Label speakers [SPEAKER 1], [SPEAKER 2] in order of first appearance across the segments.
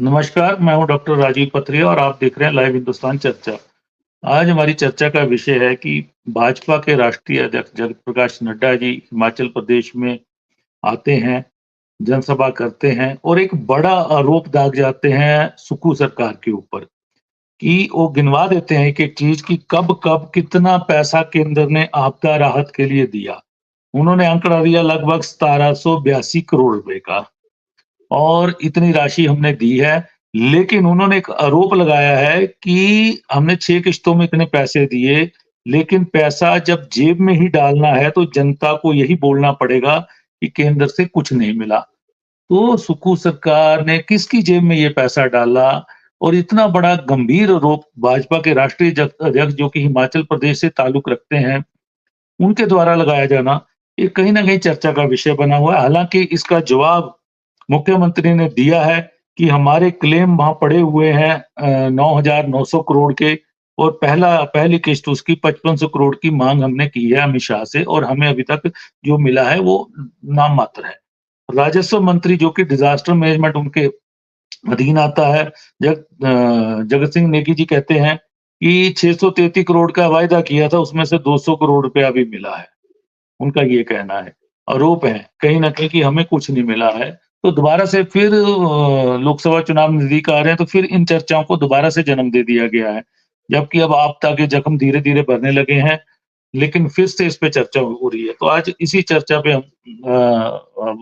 [SPEAKER 1] नमस्कार, मैं हूँ डॉक्टर राजीव पथरिया और आप देख रहे हैं लाइव हिंदुस्तान चर्चा। आज हमारी चर्चा का विषय है कि भाजपा के राष्ट्रीय अध्यक्ष जगत प्रकाश नड्डा जी हिमाचल प्रदेश में आते हैं, जनसभा करते हैं और एक बड़ा आरोप दाग जाते हैं सुक्खू सरकार के ऊपर कि वो गिनवा देते हैं एक-एक चीज़ कि कब-कब कितना पैसा केंद्र ने आपदा राहत के लिए दिया। उन्होंने आंकड़ा दिया लगभग 1782 करोड़ रुपए का। और इतनी राशि हमने दी है, लेकिन उन्होंने एक आरोप लगाया है कि हमने 6 किश्तों में इतने पैसे दिए, लेकिन पैसा जब जेब में ही डालना है, तो जनता को यही बोलना पड़ेगा कि केंद्र से कुछ नहीं मिला। तो सुक्खू सरकार ने किसकी जेब में ये पैसा डाला और इतना बड़ा गंभीर आरोप भाजपा के राष्ट्रीय अध्यक्ष जो कि हिमाचल प्रदेश से ताल्लुक रखते हैं, उनके द्वारा लगाया जाना, ये कहीं न कहीं चर्चा का विषय बना हुआ है। हालाँकि इसका जवाब मुख्यमंत्री ने दिया है कि हमारे क्लेम वहाँ पड़े हुए हैं 9,900 करोड़ के और पहली किश्त उसकी 5500 करोड़ की माँग हमने की है अमित शाह से और हमें अभी तक जो मिला है वो नाम मात्र है। राजस्व मंत्री जो कि डिज़ास्टर मैनेजमेंट उनके अधीन आता है, जगत सिंह नेगी जी कहते हैं कि 633 करोड़ का वायदा किया था, उसमें से 200 करोड़ रुपया अभी मिला है। उनका ये कहना है। आरोप है कहीं न कहीं कि हमें कुछ नहीं मिला है। तो दोबारा से फिर लोकसभा चुनाव नज़दीक आ रहे हैं, तो फिर इन चर्चाओं को दोबारा से जन्म दे दिया गया है। जबकि अब आपदा के जख्म धीरे-धीरे भरने लगे हैं, लेकिन फिर से इस पे चर्चा हो रही है। तो आज इसी चर्चा पे हम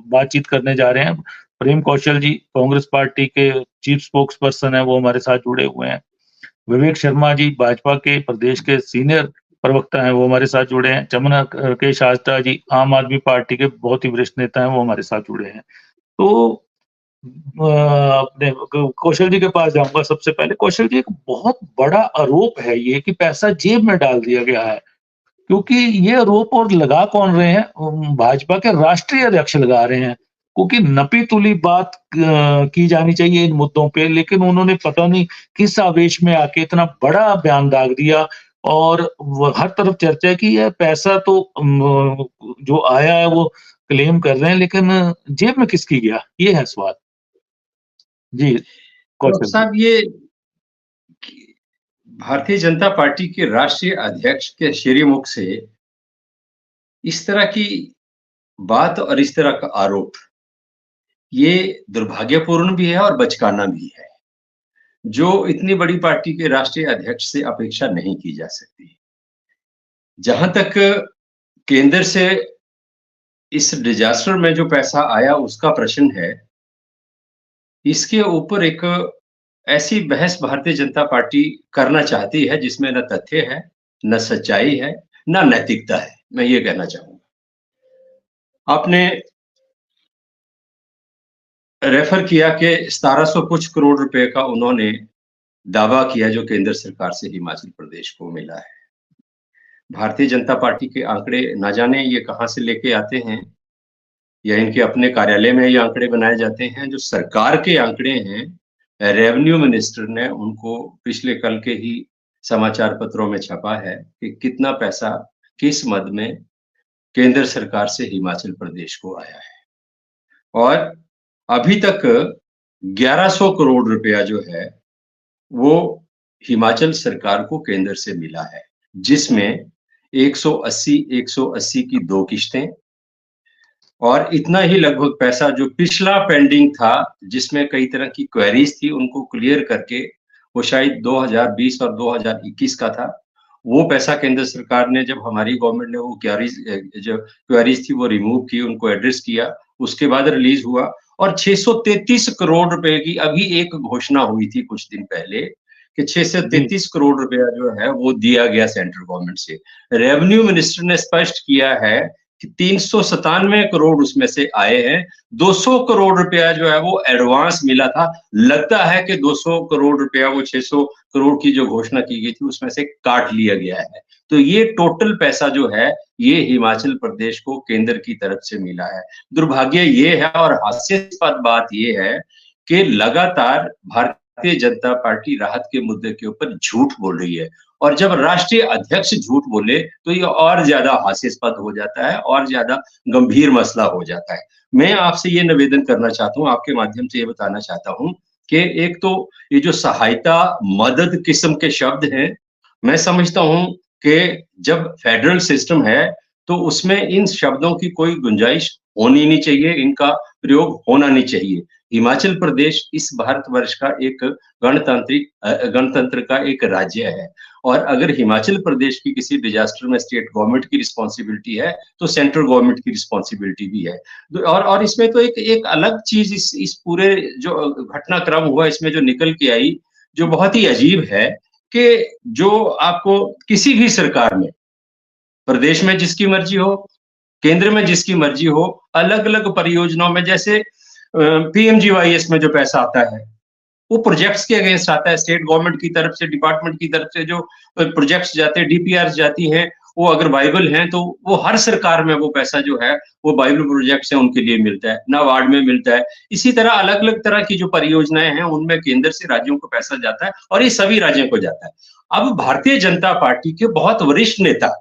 [SPEAKER 1] बातचीत करने जा रहे हैं। प्रेम कौशल जी कांग्रेस पार्टी के चीफ स्पोक्स पर्सन हैं, वो हमारे साथ जुड़े हुए हैं। विवेक शर्मा जी भाजपा के प्रदेश के सीनियर प्रवक्ता हैं, वो हमारे साथ जुड़े हैं। चमन केश आस्था जी आम आदमी पार्टी के बहुत ही वरिष्ठ नेता हैं, वो हमारे साथ जुड़े हैं। तो अपने कौशल जी के पास जाऊँगा सबसे पहले। कौशल जी एक बहुत बड़ा आरोप है ये कि पैसा जेब में डाल दिया गया है, क्योंकि ये आरोप और लगा कौन रहे हैं? भाजपा के राष्ट्रीय अध्यक्ष लगा रहे हैं, क्योंकि नपी-तुली बात की जानी चाहिए इन मुद्दों पे, लेकिन उन्होंने पता नहीं किस आवेश में आके इतना बड़ा बयान दाग दिया और व हर तरफ चर्चा है कि ये पैसा तो जो आया है वो क्लेम कर रहे हैं, लेकिन जेब में किसकी गया? ये है सवाल। जी,
[SPEAKER 2] डॉक्टर
[SPEAKER 1] कौशल जी।
[SPEAKER 2] साहब, ये भारतीय जनता पार्टी के राष्ट्रीय अध्यक्ष के श्रीमुख से इस तरह की बात और इस तरह का आरोप, ये दुर्भाग्यपूर्ण भी है और बचकाना भी है, जो इतनी बड़ी पार्टी के राष्ट्रीय अध्यक्ष से अपेक्षा नहीं की जा सकती। जहां तक केंद्र से इस डिजास्टर में जो पैसा आया उसका प्रश्न है, इसके ऊपर एक ऐसी बहस भारतीय जनता पार्टी करना चाहती है जिसमें न तथ्य है, न सच्चाई है, न नैतिकता है। मैं ये कहना चाहूंगा। आपने रेफर किया कि 1700 कुछ करोड़ रुपए का उन्होंने दावा किया जो केंद्र सरकार से हिमाचल प्रदेश को मिला है। भारतीय जनता पार्टी के आंकड़े ना जाने ये कहां से लेके आते हैं, या इनके अपने कार्यालय में ये आंकड़े बनाए जाते हैं। जो सरकार के आंकड़े हैं, रेवेन्यू मिनिस्टर ने उनको पिछले कल के ही समाचार पत्रों में छपा है कि कितना पैसा किस मद में केंद्र सरकार से हिमाचल प्रदेश को आया है। और अभी तक 1100 करोड़ रुपया जो है वो हिमाचल सरकार को केंद्र से मिला है, जिसमें 180 की 2 किश्तें और इतना ही लगभग पैसा जो पिछला पेंडिंग था, जिसमें कई तरह की क्वेरीज थी, उनको क्लियर करके वो शायद 2020 और 2021 का था। वो पैसा केंद्र सरकार ने, जब हमारी गवर्नमेंट ने वो क्वेरीज थी वो रिमूव की, उनको एड्रेस किया, उसके बाद रिलीज हुआ। और 633 करोड़ रुपए की अभी एक घोषणा हुई थी कुछ दिन पहले कि
[SPEAKER 1] जी,
[SPEAKER 2] 633 करोड़ रुपया जो है वो दिया गया सेंट्रल गवर्नमेंट से। रेवेन्यू मिनिस्टर ने स्पष्ट किया है कि 397 करोड़ उसमें से आए हैं। 200 करोड़ रुपया जो है वो एडवांस मिला था। लगता है कि 200 करोड़ रुपया वो 600 करोड़ की जो घोषणा की गई थी उसमें से काट लिया गया है। तो ये टोटल पैसा जो है ये हिमाचल प्रदेश को केंद्र की तरफ से मिला है। दुर्भाग्य ये है और हास्यास्पद बात ये है कि लगातार भारतीय जनता पार्टी राहत के मुद्दे के ऊपर झूठ बोल रही है, और जब राष्ट्रीय अध्यक्ष झूठ बोले तो ये और ज्यादा हास्यास्पद हो जाता है और ज्यादा गंभीर मसला हो जाता है। मैं आपसे ये निवेदन करना चाहता हूँ, आपके माध्यम से ये बताना चाहता हूँ कि एक तो ये जो सहायता मदद किस्म के शब्द हैं, मैं समझता हूँ कि जब फेडरल सिस्टम है तो उसमें इन शब्दों की कोई गुंजाइश होनी नहीं चाहिए, इनका प्रयोग होना नहीं चाहिए। हिमाचल प्रदेश इस भारतवर्ष का एक गणतंत्र का एक राज्य है और अगर हिमाचल प्रदेश की किसी डिजास्टर में स्टेट गवर्नमेंट की रिस्पॉन्सिबिलिटी है, तो सेंट्रल गवर्नमेंट की रिस्पॉन्सिबिलिटी भी है। और इसमें तो एक अलग चीज़ इस पूरे जो घटनाक्रम हुआ इसमें जो निकल के आई, जो बहुत ही अजीब है कि जो आपको किसी भी सरकार में, प्रदेश में जिसकी मर्ज़ी हो, केंद्र में जिसकी मर्ज़ी हो, अलग-अलग परियोजनाओं में जैसे पीएमजीवाईएस में जो पैसा आता है, वो प्रोजेक्ट्स के अगेंस्ट आता है, स्टेट गवर्नमेंट की तरफ से, डिपार्टमेंट की तरफ से जो प्रोजेक्ट्स जाते हैं, डीपीआर्स जाती हैं, वो अगर वायबल हैं, तो वो हर सरकार में वो पैसा जो है, वो वायबल प्रोजेक्ट्स हैं, उनके लिए मिलता है, नाबार्ड में मिलता है। इसी तरह अलग-अलग तरह की जो परियोजनाएँ हैं, उनमें केंद्र से राज्यों को पैसा जाता है और ये सभी राज्यों को जाता है। अब भारतीय जनता पार्टी के बहुत वरिष्ठ नेता,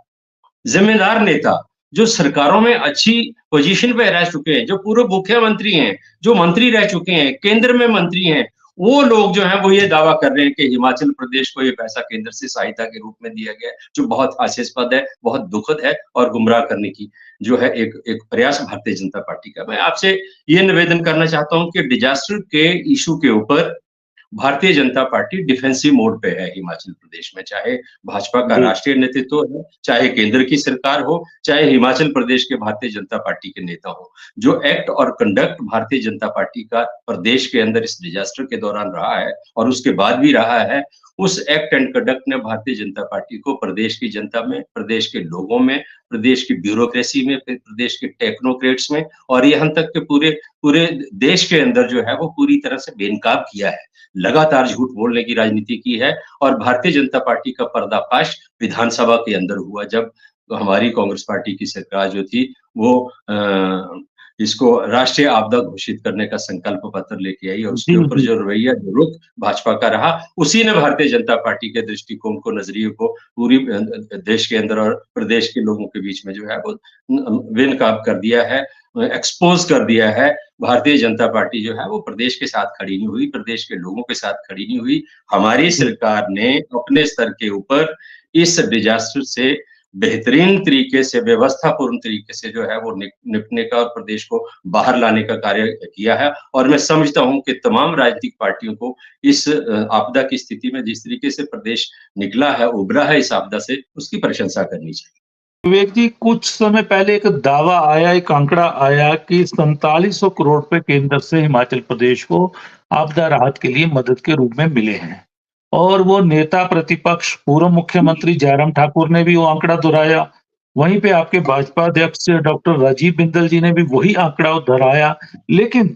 [SPEAKER 2] ज़िम्मेदार नेता, जो सरकारों में अच्छी पोजीशन पे रह चुके हैं, जो पूर्व मुख्यमंत्री हैं, जो मंत्री रह चुके हैं, केंद्र में मंत्री हैं, वो लोग जो हैं वो ये दावा कर रहे हैं कि हिमाचल प्रदेश को ये पैसा केंद्र से सहायता के रूप में दिया गया है, जो बहुत हास्यास्पद है, बहुत दुखद है और गुमराह करने की जो है एक प्रयास भारतीय जनता पार्टी का। मैं आपसे ये निवेदन करना चाहता हूँ कि डिजास्टर के इश्यू के ऊपर Bharatiya Janata party defensive mode पे है हिमाचल प्रदेश में, चाहे भाजपा का
[SPEAKER 1] जी।
[SPEAKER 2] राष्ट्रीय नेतृत्व है, चाहे केंद्र की सरकार हो, चाहे हिमाचल प्रदेश के भारतीय जनता पार्टी के नेता हो। जो एक्ट और कंडक्ट भारतीय जनता पार्टी का प्रदेश के अंदर इस डिजास्टर के दौरान रहा है और उसके बाद भी रहा है, उस एक्ट एंड कंडक्ट ने भारतीय जनता पार्टी को प्रदेश की जनता में, प्रदेश के लोगों में, प्रदेश की ब्यूरोक्रेसी में, प्रदेश के टेक्नोक्रेट्स में और यहाँ तक के पूरे देश के अंदर जो है वो पूरी तरह से बेनकाब किया है। लगातार झूठ बोलने की राजनीति की है और भारतीय जनता पार्टी का पर्दाफाश विधानसभा के अंदर हुआ जब हमारी कांग्रेस पार्टी की सरकार जो थी वो इसको राष्ट्रीय आपदा घोषित करने का संकल्प पत्र लेके आई और उसके
[SPEAKER 1] जी,
[SPEAKER 2] ऊपर
[SPEAKER 1] जी।
[SPEAKER 2] जो रवैया, जो रुख भाजपा का रहा, उसी ने भारतीय जनता पार्टी के दृष्टिकोण को, नजरिए को पूरी देश के अंदर और प्रदेश के लोगों के बीच में जो है वो बेनकाब कर दिया है, एक्सपोज कर दिया है। भारतीय जनता पार्टी जो है वो प्रदेश के साथ खड़ी नहीं हुई, प्रदेश के लोगों के साथ खड़ी नहीं हुई। हमारी सरकार ने अपने स्तर के ऊपर इस डिजास्टर से बेहतरीन तरीके से, व्यवस्थापूर्ण तरीके से जो है वो निपटने का और प्रदेश को बाहर लाने का कार्य किया है और मैं समझता हूँ कि तमाम राजनीतिक पार्टियों को इस आपदा की स्थिति में जिस तरीके से प्रदेश निकला है, उभरा है इस आपदा से, उसकी प्रशंसा करनी चाहिए।
[SPEAKER 1] विवेक जी, कुछ समय पहले एक दावा आया, एक आंकड़ा आया कि 4700 करोड़ रुपए केंद्र से हिमाचल प्रदेश को आपदा राहत के लिए मदद के रूप में मिले हैं और वो नेता प्रतिपक्ष पूर्व मुख्यमंत्री जयराम ठाकुर ने भी वो आंकड़ा दोहराया। वहीं पे आपके भाजपा अध्यक्ष डॉक्टर राजीव बिंदल जी ने भी वही आंकड़ा दोहराया। लेकिन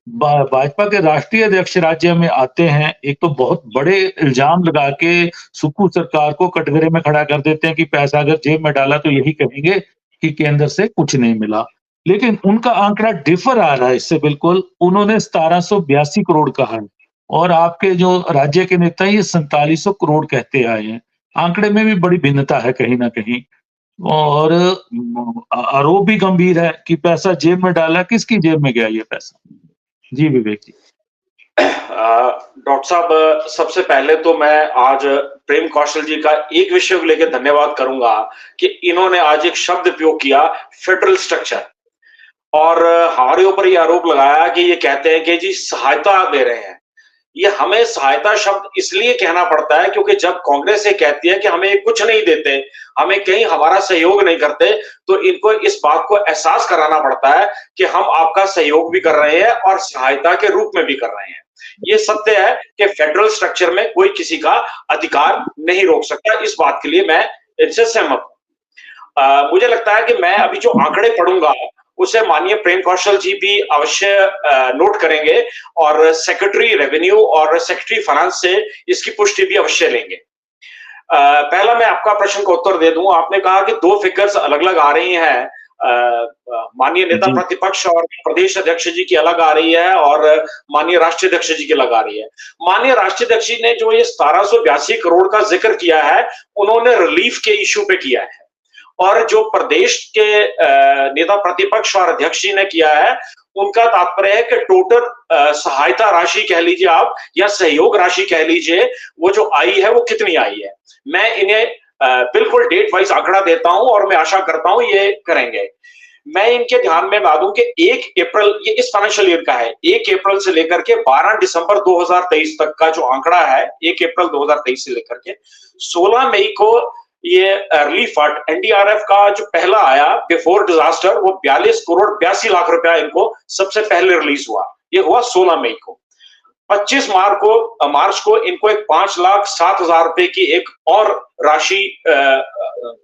[SPEAKER 1] भाजपा के राष्ट्रीय अध्यक्ष राज्य में आते हैं, एक तो बहुत बड़े इल्जाम लगा के सुक्खू सरकार को कटघरे में खड़ा कर देते हैं कि पैसा अगर जेब में डाला तो यही कहेंगे कि केंद्र से कुछ नहीं मिला। लेकिन उनका आंकड़ा डिफर आ रहा है इससे बिल्कुल। उन्होंने 1782 करोड़ कहा है और आपके जो राज्य के नेता हैं ये 4700 करोड़ कहते आए हैं। आंकड़े में भी बड़ी भिन्नता है कहीं न कहीं और आरोप भी गंभीर है कि पैसा जेब में डाला, किसकी जेब में गया ये पैसा? जी विवेक जी।
[SPEAKER 3] डॉक्टर साहब, सबसे पहले तो मैं आज प्रेम कौशल जी का एक विषय को लेकर धन्यवाद करूंगा कि इन्होंने आज एक शब्द उपयोग किया, फेडरल स्ट्रक्चर, और हमारे ऊपर ये आरोप लगाया कि ये कहते हैं कि जी सहायता दे रहे हैं। ये हमें सहायता शब्द इसलिए कहना पड़ता है क्योंकि जब कांग्रेस ये कहती है कि हमें कुछ नहीं देते, हमें कहीं हमारा सहयोग नहीं करते, तो इनको इस बात को एहसास कराना पड़ता है कि हम आपका सहयोग भी कर रहे हैं और सहायता के रूप में भी कर रहे हैं। ये सत्य है कि फेडरल स्ट्रक्चर में कोई किसी का अधिकार नहीं रोक सकता। इस बात के लिए मैं इनसे सहमत हूं। मुझे लगता है कि मैं अभी जो आंकड़े पढ़ूंगा उसे माननीय प्रेम कौशल जी भी अवश्य नोट करेंगे और सेक्रेटरी रेवेन्यू और सेक्रेटरी फाइनेंस से इसकी पुष्टि भी अवश्य लेंगे। पहला मैं आपका प्रश्न का उत्तर दे दूं। आपने कहा कि दो फिगर्स अलग अलग आ रही हैं, माननीय नेता प्रतिपक्ष और प्रदेश अध्यक्ष जी की अलग आ रही है और माननीय राष्ट्रीय अध्यक्ष जी की अलग आ रही है। माननीय राष्ट्रीय अध्यक्ष जी ने जो ये 1782 करोड़ का जिक्र किया है, उन्होंने रिलीफ के इश्यू पे किया है और जो प्रदेश के नेता प्रतिपक्ष और अध्यक्ष जी ने किया है, उनका तात्पर्य है कि टोटल सहायता राशि कह लीजिए आप या सहयोग राशि कह लीजिए, वो जो आई है वो कितनी आई है। मैं इन्हें बिल्कुल डेट वाइज आंकड़ा देता हूं और मैं आशा करता हूं ये करेंगे। मैं इनके ध्यान में ला दूं कि 1 अप्रैल, ये इस फाइनेंशियल ईयर का है, 1 अप्रैल से लेकर के 12 दिसंबर 2023 तक का जो आंकड़ा है, 1 अप्रैल 2023 से लेकर के 16 मई को ये रिलीफ फंड एनडीआरएफ का जो पहला आया बिफोर डिजास्टर, वो 42 करोड़ 82 लाख रुपया इनको सबसे पहले रिलीज हुआ। ये हुआ 16 मई को। 25 मार्च को इनको एक 5,07,000 रुपए की एक और राशि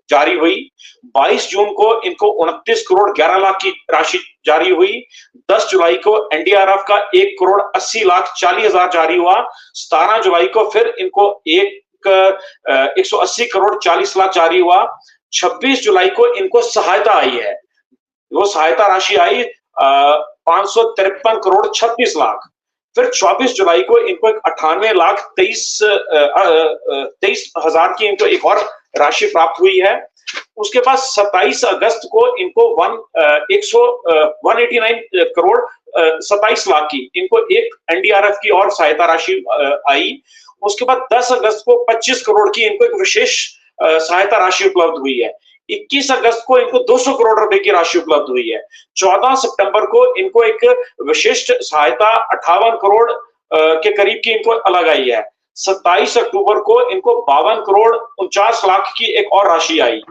[SPEAKER 3] जारी हुई। 22 जून को इनको 29 करोड़ 11 लाख की राशि जारी हुई। 10 जुलाई को एनडीआरएफ का 1 करोड़ 80 लाख 40 हजार जारी हुआ। 17 जुलाई को फिर इनको 180 करोड़ 40 लाख जारी हुआ। 26 जुलाई को इनको सहायता आई है, वो सहायता राशि आई 553 करोड़ 36 लाख। फिर 24 जुलाई को इनको एक 98 लाख 23 हजार की इनको एक और राशि प्राप्त हुई है। उसके बाद 27 अगस्त को इनको 189 करोड़ 27 लाख की इनको एक एनडीआरएफ की और सहायता राशि आई। उसके बाद 10 अगस्त को 25 करोड़ की इनको एक विशेष सहायता राशि उपलब्ध हुई है। 21 अगस्त को इनको 200 करोड़ रुपए की राशि उपलब्ध हुई है। 14 सितंबर को इनको एक विशिष्ट सहायता 58 करोड़ के करीब की इनको अलग आई है। 27 अक्टूबर को इनको 52 करोड़ 49 लाख की एक और राशि आई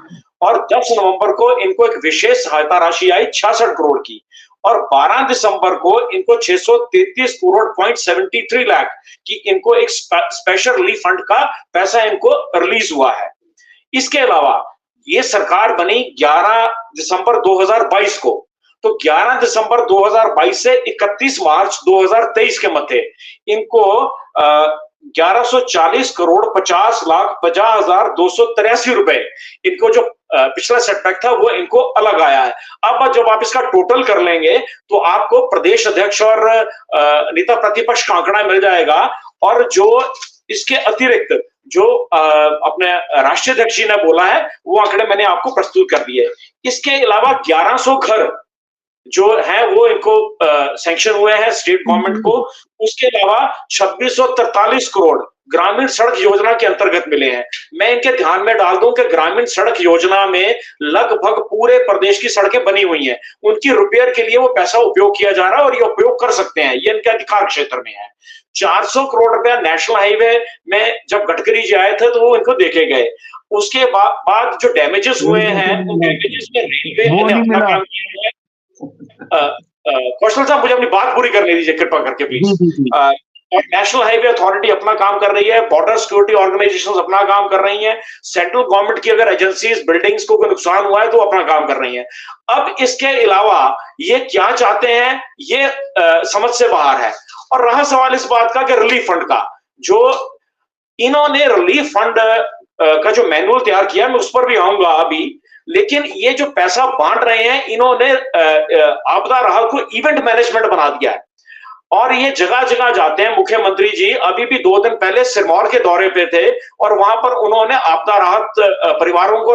[SPEAKER 3] और 10 नवंबर को इनको एक विशेष सहायता राशि आई 66 करोड़ की और 12 दिसंबर को इनको 633 करोड़ 0.73 लाख की इनको एक स्पेशल रिलीफ फंड का पैसा इनको रिलीज हुआ है। इसके अलावा ये सरकार बनी 11 दिसंबर 2022 को, तो 11 दिसंबर 2022 से 31 मार्च 2023 के मध्य इनको 1140 करोड़ 50 लाख 50,283 रुपए इनको जो पिछला सेटबैक था वो इनको अलग आया है। अब जब आप इसका टोटल कर लेंगे तो आपको प्रदेश अध्यक्ष और नेता प्रतिपक्ष का आंकड़ा मिल जाएगा और जो इसके अतिरिक्त जो अपने राष्ट्रीय अध्यक्ष जी ने बोला है वो आंकड़े मैंने आपको प्रस्तुत कर दिए। इसके अलावा 1100 घर जो है वो इनको सैंक्शन हुए हैं स्टेट गवर्नमेंट को। उसके अलावा 2643 करोड़ ग्रामीण सड़क योजना के अंतर्गत मिले हैं। मैं इनके ध्यान में डाल दूं कि ग्रामीण सड़क योजना में लगभग पूरे प्रदेश की सड़कें बनी हुई हैं, उनकी रिपेयर के लिए वो पैसा उपयोग किया जा रहा है और ये उपयोग कर सकते हैं, ये इनके अधिकार क्षेत्र में है। 400 करोड़ रुपया नेशनल हाईवे में जब गडकरी जी आए थे तो वो इनको देखे गए। उसके बाद जो डैमेजेस हुए हैं उन डैमेजेस में रेलवे ने अपना काम किया है। कौशल साहब मुझे अपनी बात पूरी करने दीजिए कृपा करके प्लीज। और नेशनल हाईवे अथॉरिटी अपना काम कर रही है, बॉर्डर सिक्योरिटी ऑर्गेनाइजेशंस अपना काम कर रही हैं, सेंट्रल गवर्नमेंट की अगर एजेंसीज बिल्डिंग्स को कोई नुकसान हुआ है तो अपना काम कर रही हैं। अब इसके अलावा ये क्या चाहते हैं ये समझ से बाहर है। और रहा सवाल इस बात का कि रिलीफ फंड का, जो इन्होंने रिलीफ फंड का जो मैनुअल तैयार किया मैं उस पर भी आऊंगा अभी, लेकिन ये जो पैसा बांट रहे हैं इन्होंने आपदा राहत को इवेंट मैनेजमेंट बना दिया है और ये जगह जगह जाते हैं। मुख्यमंत्री जी अभी भी 2 दिन पहले सिरमौर के दौरे पे थे और वहां पर उन्होंने आपदा राहत परिवारों को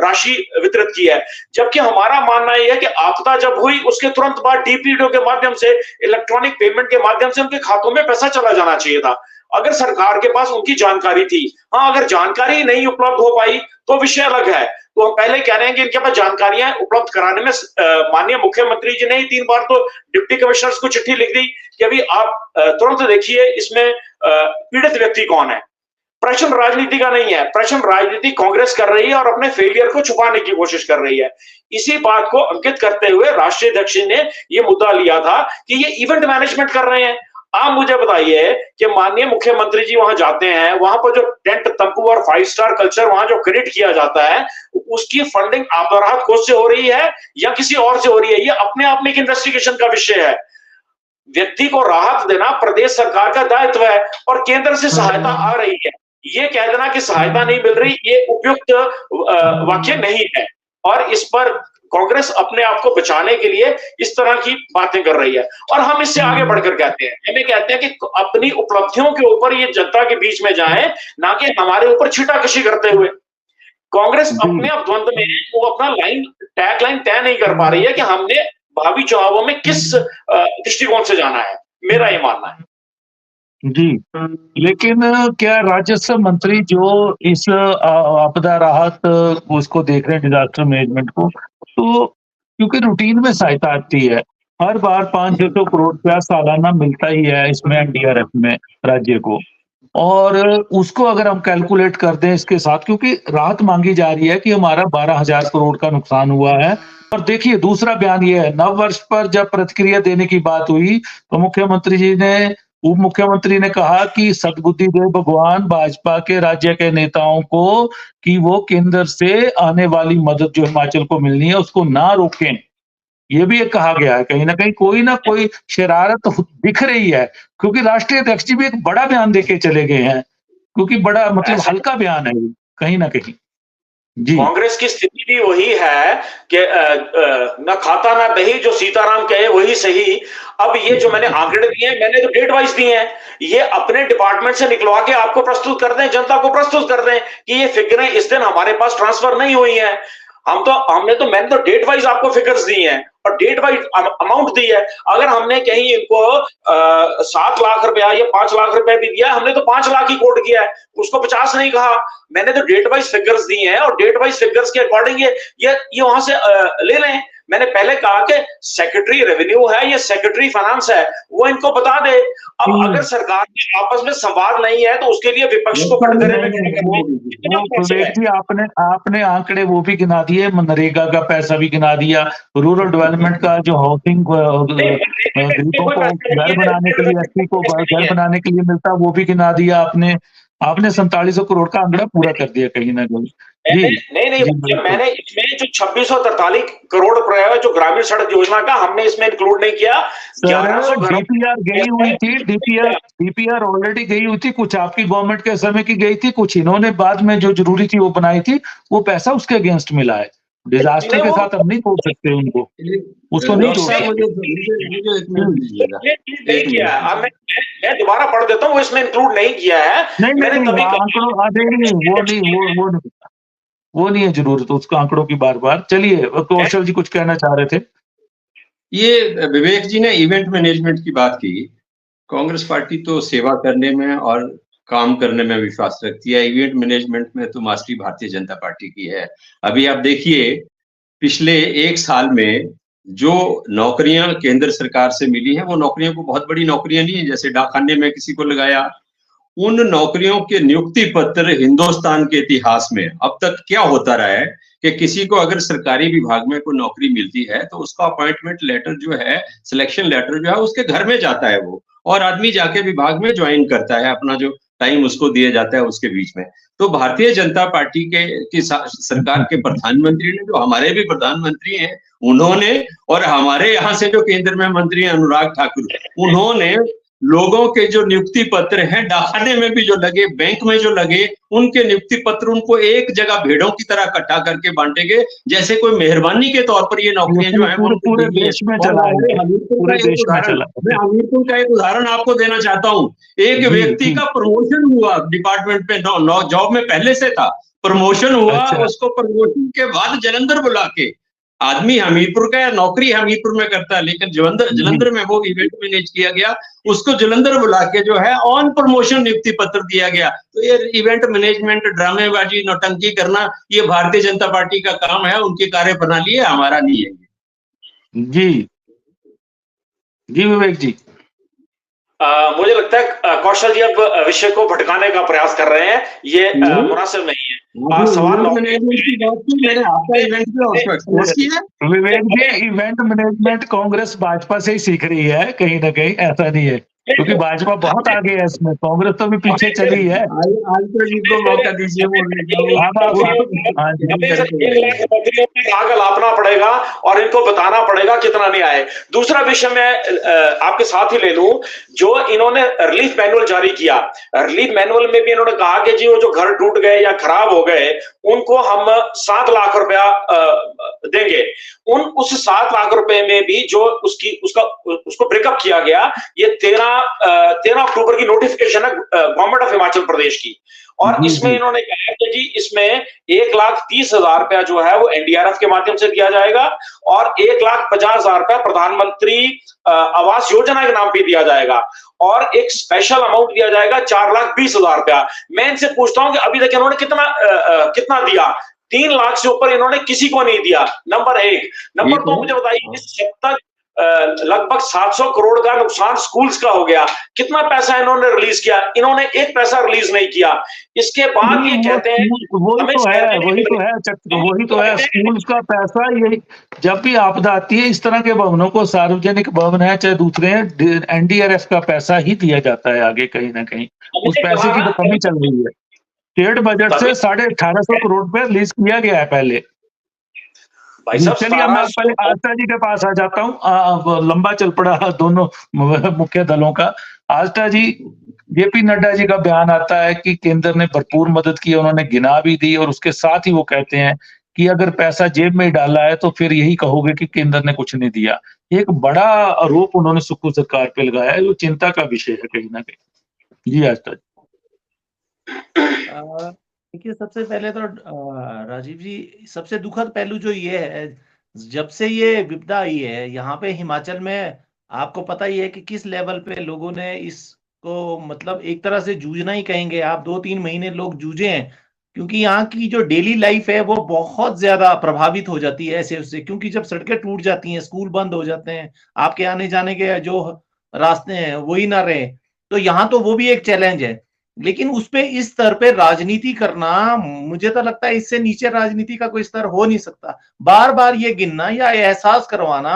[SPEAKER 3] राशि वितरित की है, जबकि हमारा मानना यह है कि आपदा जब हुई उसके तुरंत बाद डीपीडीओ के माध्यम से इलेक्ट्रॉनिक पेमेंट के माध्यम से उनके खातों में पैसा चला जाना चाहिए था अगर सरकार के पास उनकी जानकारी थी। हाँ, अगर जानकारी नहीं उपलब्ध हो पाई तो विषय अलग है। तो हम पहले कह रहे हैं कि इनके पास जानकारियां उपलब्ध कराने में माननीय मुख्यमंत्री जी ने 3 बार तो डिप्टी कमिश्नर्स को चिट्ठी लिख दी कि अभी आप तुरंत देखिए इसमें पीड़ित व्यक्ति कौन है। प्रश्न राजनीति का नहीं है, प्रश्न राजनीति कांग्रेस कर रही है और अपने फेलियर को छुपाने की कोशिश कर रही है। इसी बात को अंकित करते हुए राष्ट्रीय अध्यक्ष ने यह मुद्दा लिया था कि ये इवेंट मैनेजमेंट कर रहे हैं। आप मुझे बताइए कि माननीय मुख्यमंत्री जी वहां जाते हैं, वहां पर जो टेंट तंबू और 5 स्टार कल्चर वहां जो क्रिएट किया जाता है उसकी फंडिंग आपदा राहत कोष से हो रही है या किसी और से हो रही है, ये अपने आप में एक इन्वेस्टिगेशन का विषय है। व्यक्ति को राहत देना प्रदेश सरकार का दायित्व है और केंद्र से सहायता आ रही है। ये कह देना कि सहायता नहीं मिल रही ये उपयुक्त वाक्य नहीं है और इस पर कांग्रेस अपने आप को बचाने के लिए इस तरह की बातें कर रही है। और हम इससे आगे बढ़कर कहते हैं, हमें कहते हैं कि अपनी उपलब्धियों के ऊपर ये जनता के बीच में जाएं, ना कि हमारे ऊपर छीटाकशी करते हुए। कांग्रेस अपने आप द्वंद में वो अपना टैग लाइन तय नहीं कर पा रही है कि हमने भावी चुनावों में किस दृष्टिकोण से जाना है, मेरा ये मानना है।
[SPEAKER 1] जी, लेकिन क्या राजस्व मंत्री जो इस आपदा राहत उसको देख रहे हैं, डिजास्टर मैनेजमेंट को, तो क्योंकि रूटीन में सहायता आती है, हर बार 500-600 करोड़ रुपया सालाना मिलता ही है इसमें एनडीआरएफ में राज्य को, और उसको अगर हम कैलकुलेट कर दें इसके साथ, क्योंकि राहत मांगी जा रही है कि हमारा 12,000 करोड़ का नुकसान हुआ है। और देखिए दूसरा बयान ये है, नव वर्ष पर जब प्रतिक्रिया देने की बात हुई तो मुख्यमंत्री जी ने, उप मुख्यमंत्री ने कहा कि सद्बुद्धि दे भगवान भाजपा के राज्य के नेताओं को कि वो केंद्र से आने वाली मदद जो हिमाचल को मिलनी है उसको ना रोकें। ये भी एक कहा गया है, कहीं ना कोई शरारत दिख रही है, क्योंकि राष्ट्रीय अध्यक्ष जी भी एक बड़ा बयान देके चले गए हैं, क्योंकि बड़ा मतलब हल्का बयान है कहीं ना कहीं। जी,
[SPEAKER 3] कांग्रेस की स्थिति भी वही है कि न खाता ना बही, जो सीताराम कहे वही सही। अब ये जो मैंने आंकड़े दिए हैं, मैंने तो डेट वाइज दिए हैं, ये अपने डिपार्टमेंट से निकलवा के आपको प्रस्तुत कर दें, जनता को प्रस्तुत कर दें कि ये फिगरें इस दिन हमारे पास ट्रांसफर नहीं हुई हैं। मैंने तो डेट वाइज आपको फिगर्स दी हैं और डेट वाइज अमाउंट दी है। अगर हमने कहीं इनको 7 लाख रुपया या 5 लाख रुपया भी दिया, हमने तो 5 लाख ही कोट किया है, उसको 50 नहीं कहा। मैंने तो डेट वाइज फिगर्स दी हैं और डेट वाइज फिगर्स के अकॉर्डिंग ये वहां से ले लें। मैंने पहले कहा कि सेक्रेटरी रेवेन्यू है या सेक्रेटरी फाइनेंस है, वो इनको बता दे। अब अगर सरकार में आपस में संवाद नहीं है तो उसके लिए विपक्ष को कटघरे में
[SPEAKER 1] जी, आपने आंकड़े वो भी गिना दिए, मनरेगा का पैसा भी गिना दिया, रूरल डेवलपमेंट का जो हाउसिंग गरीबों को घर बनाने के लिए, एसपी को घर बनाने के लिए मिलता वो भी गिना दिया आपने 4700 करोड़ का आंकड़ा पूरा कर दिया कहीं ना कहीं।
[SPEAKER 3] नहीं, मैंने इसमें जो 2643 करोड़ रुपया जो ग्रामीण सड़क योजना का हमने इसमें इंक्लूड नहीं किया।
[SPEAKER 1] डीपीआर गई हुई थी, डीपीआर ऑलरेडी गई हुई थी, कुछ आपकी गवर्नमेंट के समय की गई थी, कुछ इन्होंने बाद में जो जरूरी थी वो बनाई थी, वो पैसा उसके अगेंस्ट मिला है। डिजास्टर के साथ हम नहीं छोड़ सकते उनको, उसको नहीं छोड़
[SPEAKER 3] सकते। मैं दोबारा पढ़ देता हूँ, वो इसमें इंक्लूड नहीं किया है।
[SPEAKER 1] वो नहीं है जरूरत उसको आंकड़ों की बार-बार। चलिए, कौशल जी कुछ कहना चाह रहे थे।
[SPEAKER 2] ये विवेक जी ने इवेंट मैनेजमेंट की बात की। कांग्रेस पार्टी तो सेवा करने में और काम करने में विश्वास रखती है, इवेंट मैनेजमेंट में तो मास्टरी भारतीय जनता पार्टी की है। अभी आप देखिए, पिछले 1 साल में जो नौकरियां केंद्र सरकार से मिली हैं, वो नौकरियों को बहुत बड़ी नौकरियां नहीं है, जैसे डाकखाने में किसी को लगाया। उन नौकरियों के नियुक्ति पत्र हिंदुस्तान के इतिहास में अब तक क्या होता रहा है कि किसी को अगर सरकारी विभाग में कोई नौकरी मिलती है तो उसका अपॉइंटमेंट लेटर जो है, सिलेक्शन लेटर जो है, उसके घर में जाता है वो, और आदमी जाके विभाग में ज्वाइन करता है, अपना जो टाइम उसको दिया जाता है उसके बीच में। तो भारतीय जनता पार्टी की सरकार के प्रधानमंत्री ने, जो हमारे भी प्रधानमंत्री हैं, उन्होंने, और हमारे यहाँ से जो केंद्र में मंत्री हैं अनुराग ठाकुर, उन्होंने लोगों के जो नियुक्ति पत्र हैं, डाकखाने में भी जो लगे, बैंक में जो लगे, उनके नियुक्ति पत्र उनको एक जगह भेड़ों की तरह इकट्ठा करके बांटेंगे, जैसे कोई मेहरबानी के तौर पर ये नौकरियां जो है
[SPEAKER 1] पूरे देश में चला है, पूरे देश में चला।
[SPEAKER 2] मैं हमीरपुर का एक उदाहरण आपको देना चाहता हूँ। एक व्यक्ति का प्रमोशन हुआ डिपार्टमेंट में, जॉब में पहले से था, प्रमोशन हुआ, उसको प्रमोशन के बाद जलंधर बुला के, आदमी हमीरपुर का है, नौकरी हमीरपुर में करता है, लेकिन जलंधर में वो इवेंट मैनेज किया गया, उसको जलंधर बुला के जो है ऑन प्रमोशन नियुक्ति पत्र दिया गया। तो ये इवेंट मैनेजमेंट, ड्रामेबाजी, नौटंकी करना, ये भारतीय जनता पार्टी का काम है, उनकी कार्यप्रणाली है, हमारा नहीं है।
[SPEAKER 1] जी विवेक जी।
[SPEAKER 3] मुझे लगता है कौशल जी अब विषय को भटकाने का प्रयास कर रहे हैं, ये मुनासिब नहीं है। सवाल
[SPEAKER 1] विवेक जी, इवेंट मैनेजमेंट कांग्रेस भाजपा से ही सीख रही है कहीं ना कहीं, ऐसा नहीं है, क्योंकि भाजपा बहुत आगे है इसमें, कांग्रेस तो भी पीछे चली है।
[SPEAKER 3] मौका दीजिए, आग लापना पड़ेगा और इनको बताना पड़ेगा कितना नहीं आए। दूसरा विषय मैं आपके साथ ही ले लूं, जो इन्होंने रिलीफ मैनुअल जारी किया, रिलीफ मैनुअल में भी इन्होंने कहा कि जी वो जो घर टूट गए या खराब हो गए उनको हम 7 लाख रुपया देंगे। उस 7 लाख रुपए में भी जो उसको ब्रेकअप किया गया, ये 13 अक्टूबर की नोटिफिकेशन है गवर्नमेंट ऑफ हिमाचल प्रदेश की, और
[SPEAKER 1] जी
[SPEAKER 3] इसमें
[SPEAKER 1] जी
[SPEAKER 3] इन्होंने कहा कि जी इसमें 1,30,000 रुपया जो है वो एनडीआरएफ के माध्यम से दिया जाएगा और 1,50,000 रुपया प्रधानमंत्री आवास योजना के नाम पे दिया जाएगा और एक स्पेशल अमाउंट दिया जाएगा 4,20,000 रुपया। मैं इनसे पूछता हूं कि अभी तक इन्होंने कितना दिया? 3 लाख से ऊपर इन्होंने किसी को नहीं दिया, नंबर 1। नंबर 2 मुझे बताइए, इस अब तक लगभग 700 करोड़ का नुकसान स्कूल्स का हो गया, कितना पैसा इन्होंने रिलीज किया? इन्होंने एक पैसा रिलीज नहीं किया। इसके बाद ये कहते हैं
[SPEAKER 1] वही तो है स्कूल्स का पैसा। यही जब भी आपदा आती है इस तरह के भवनों को, सार्वजनिक भवन है चाहे दूसरे हैं, एनडीआरएफ का पैसा ही दिया जाता है आगे कहीं ना कहीं। उस पैसे की तो कमी चल रही है। स्टेट बजट से 1850 करोड़ रुपए रिलीज किया गया है पहले। चलिए मैं पहले आस्था जी के पास आ जाता हूँ, लंबा चल पड़ा दोनों मुख्य दलों का। आस्था जी, जेपी नड्डा जी का बयान आता है कि केंद्र ने भरपूर मदद की, उन्होंने गिना भी दी और उसके साथ ही वो कहते हैं कि अगर पैसा जेब में डाला है तो फिर यही कहोगे कि केंद्र ने कुछ नहीं दिया। एक बड़ा आरोप उन्होंने सुक्खू सरकार पे लगाया है, जो चिंता का विषय है कहीं ना कहीं। जी आस्था जी।
[SPEAKER 4] देखिए, सबसे पहले तो राजीव जी, सबसे दुखद पहलू जो ये है, जब से ये विपदा आई है यहाँ पे हिमाचल में, आपको पता ही है कि किस लेवल पे लोगों ने इसको, मतलब एक तरह से जूझना ही कहेंगे आप, 2-3 महीने लोग जूझे हैं, क्योंकि यहाँ की जो डेली लाइफ है वो बहुत ज्यादा प्रभावित हो जाती है ऐसे उससे, क्योंकि जब सड़कें टूट जाती हैं, स्कूल बंद हो जाते हैं, आपके आने जाने के जो रास्ते हैं वही ना रहे, तो यहाँ तो वो भी एक चैलेंज है। लेकिन उसपे इस स्तर पे राजनीति करना, मुझे तो लगता है इससे नीचे राजनीति का कोई स्तर हो नहीं सकता। बार बार ये गिनना या एहसास करवाना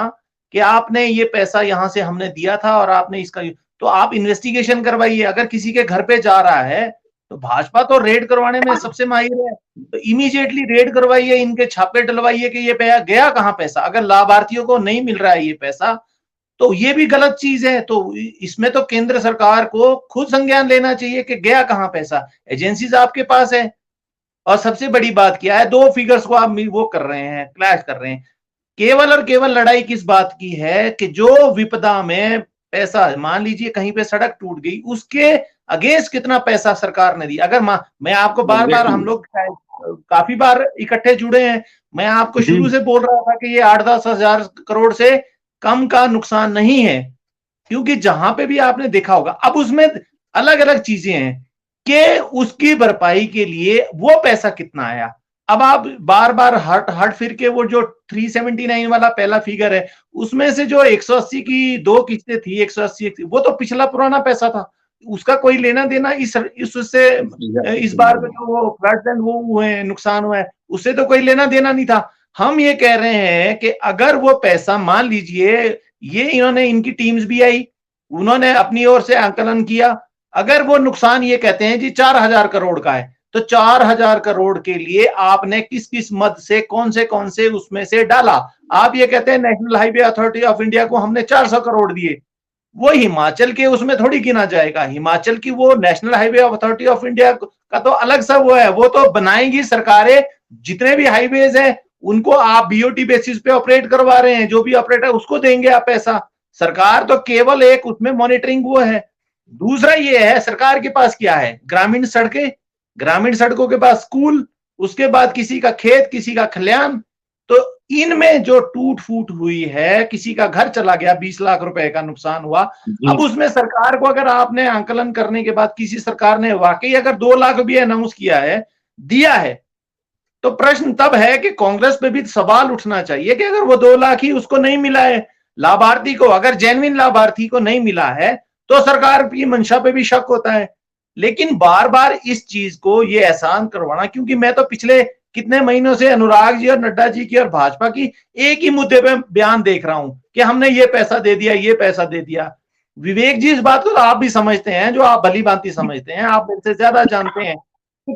[SPEAKER 4] कि आपने ये पैसा यहां से हमने दिया था और आपने इसका, तो आप इन्वेस्टिगेशन करवाइए। अगर किसी के घर पे जा रहा है तो भाजपा तो रेड करवाने में सबसे माहिर है, तो इमीडिएटली रेड करवाइए, इनके छापे डलवाइए कि ये गया कहाँ पैसा। अगर लाभार्थियों को नहीं मिल रहा है ये पैसा तो ये भी गलत चीज है। तो इसमें तो केंद्र सरकार को खुद संज्ञान लेना चाहिए कि गया कहां पैसा। एजेंसीज आपके पास है, और सबसे बड़ी बात क्या है, 2 फिगर्स को आप वो कर रहे हैं, क्लैश कर रहे हैं। केवल और केवल लड़ाई किस बात की है कि जो विपदा में पैसा, मान लीजिए कहीं पे सड़क टूट गई, उसके अगेंस्ट कितना पैसा सरकार ने दिया। अगर मैं आपको बार बार, हम लोग काफी बार इकट्ठे जुड़े हैं, मैं आपको शुरू से बोल रहा था कि ये 8-10 हजार करोड़ से कम का नुकसान नहीं है, क्योंकि जहां पे भी आपने देखा होगा, अब उसमें अलग अलग चीजें हैं कि उसकी भरपाई के लिए वो पैसा कितना आया। अब आप बार बार हट फिर के वो जो 379 वाला पहला फिगर है, उसमें से जो 180 की 2 किस्तें थी, 180 वो तो पिछला पुराना पैसा था, उसका कोई लेना देना उससे इस बार में जो वो फ्लड एंड वो हुए, नुकसान हुआ है, उससे तो कोई लेना देना नहीं था। हम ये कह रहे हैं कि अगर वो पैसा, मान लीजिए ये इन्होंने, इनकी टीम्स भी आई, उन्होंने अपनी ओर से आंकलन किया, अगर वो नुकसान ये कहते हैं जी 4,000 करोड़ का है, तो 4,000 करोड़ के लिए आपने किस किस मद से कौन से उसमें से डाला। आप ये कहते हैं national highway authority of India को हमने 400 करोड़ दिए, वो हिमाचल के उसमें थोड़ी गिना जाएगा। हिमाचल की वो national highway authority of India का तो अलग सा वो है, वो तो बनाएंगी सरकारें। जितने भी हाईवेज हैं उनको आप बीओटी बेसिस पे ऑपरेट करवा रहे हैं, जो भी ऑपरेटर उसको देंगे आप पैसा। सरकार तो केवल एक उसमें मॉनिटरिंग वो है। दूसरा ये है, सरकार के पास क्या है, ग्रामीण सड़कें, ग्रामीण सड़कों के पास स्कूल, उसके बाद किसी का खेत, किसी का खलियान। तो इनमें जो टूट फूट हुई है, किसी का घर चला गया, 20 लाख रुपए का नुकसान हुआ, अब उसमें सरकार को, अगर आपने आंकलन करने के बाद किसी सरकार ने वाकई अगर 2 लाख भी अनाउंस किया है, दिया है, तो प्रश्न तब है कि कांग्रेस पे भी सवाल उठना चाहिए कि अगर वो 2 लाख ही उसको नहीं मिला है, लाभार्थी को, अगर जेन्युइन लाभार्थी को नहीं मिला है, तो सरकार की मंशा पे भी शक होता है। लेकिन बार बार इस चीज को ये एहसान करवाना, क्योंकि मैं तो पिछले कितने महीनों से अनुराग जी और नड्डा जी की और भाजपा की एक ही मुद्दे पे बयान देख रहा हूं कि हमने ये पैसा दे दिया, ये पैसा दे दिया। विवेक जी, इस बात को तो आप भी समझते हैं, जो आप भली भांति समझते हैं, आप मेरे से ज्यादा जानते हैं।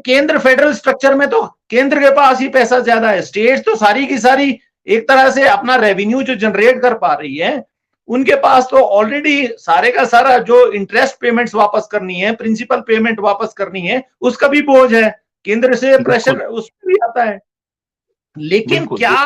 [SPEAKER 4] केंद्र फेडरल स्ट्रक्चर में तो केंद्र के पास ही पैसा ज्यादा है, स्टेट तो सारी की सारी एक तरह से अपना रेवेन्यू जो जनरेट कर पा रही है, उनके पास तो ऑलरेडी सारे का सारा जो इंटरेस्ट पेमेंट्स वापस करनी है, प्रिंसिपल पेमेंट वापस करनी है, उसका भी बोझ है, केंद्र से प्रेशर उस पर भी आता है। लेकिन क्या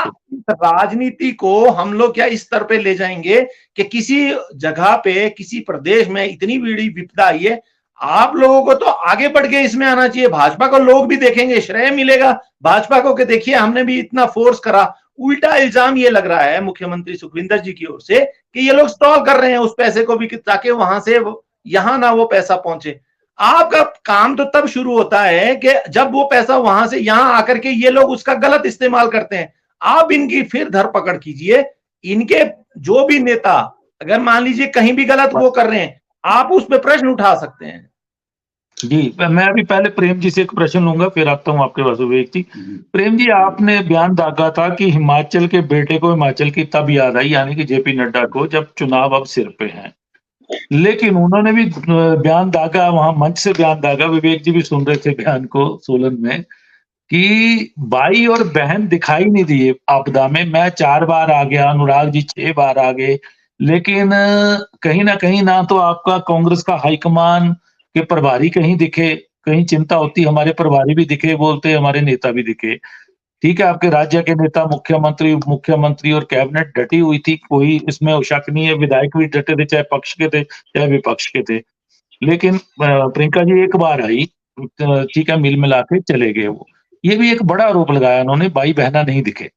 [SPEAKER 4] राजनीति को हम लोग क्या इस स्तर पे ले जाएंगे कि किसी जगह पे, किसी प्रदेश में इतनी बड़ी विपदा आई है, आप लोगों को तो आगे बढ़ के इसमें आना चाहिए। भाजपा को लोग भी देखेंगे, श्रेय मिलेगा भाजपा को कि देखिए हमने भी इतना फोर्स करा। उल्टा इल्जाम ये लग रहा है मुख्यमंत्री सुखविंदर जी की ओर से कि ये लोग स्टॉल कर रहे हैं उस पैसे को भी, ताकि वहां से यहां ना वो पैसा पहुंचे। आपका काम तो तब शुरू होता है कि जब वो पैसा वहां से यहां आकर के ये लोग उसका गलत इस्तेमाल करते हैं। आप इनकी फिर धरपकड़ कीजिए। इनके जो भी नेता अगर मान लीजिए कहीं भी गलत वो कर रहे हैं, आप उस पर प्रश्न उठा सकते हैं।
[SPEAKER 1] जी, मैं अभी पहले प्रेम जी से एक प्रश्न लूंगा, फिर आता हूं आपके पास विवेक जी। प्रेम जी, आपने बयान दागा था कि हिमाचल के बेटे को हिमाचल की तब याद आई, यानी कि जेपी नड्डा को, जब चुनाव अब सिर पे हैं। लेकिन उन्होंने भी बयान दागा, वहां मंच से बयान दागा, विवेक जी भी सुन रहे थे बयान को सोलन में, कि भाई और बहन दिखाई नहीं दिए आपदा में। मैं 4 बार आ गया, अनुराग जी 6 बार आ गए, लेकिन कहीं ना तो आपका कांग्रेस का हाईकमान के प्रभारी कहीं दिखे, कहीं चिंता होती हमारे प्रभारी भी दिखे, बोलते हमारे नेता भी दिखे। ठीक है, आपके राज्य के नेता, मुख्यमंत्री, उप मुख्यमंत्री और कैबिनेट डटी हुई थी, कोई इसमें शक नहीं है। विधायक भी डटे थे, चाहे पक्ष के थे चाहे विपक्ष के थे। लेकिन प्रियंका जी एक बार आई, ठीक है, मिल मिला के चले गए वो। ये भी एक बड़ा आरोप लगाया उन्होंने, भाई बहना नहीं दिखे।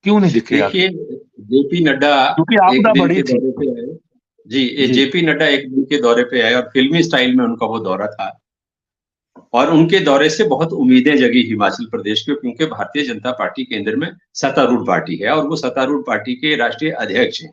[SPEAKER 1] क्यों नहीं दिखे?
[SPEAKER 2] देखिए, जेपी नड्डा
[SPEAKER 1] क्योंकि आपदा बड़ी थी
[SPEAKER 2] जी, जेपी नड्डा एक दिन के दौरे पे आए और फिल्मी स्टाइल में उनका वो दौरा था, और उनके दौरे से बहुत उम्मीदें जगी हिमाचल प्रदेश के, क्योंकि भारतीय जनता पार्टी केंद्र में सत्तारूढ़ पार्टी है और वो सत्तारूढ़ पार्टी के राष्ट्रीय अध्यक्ष हैं।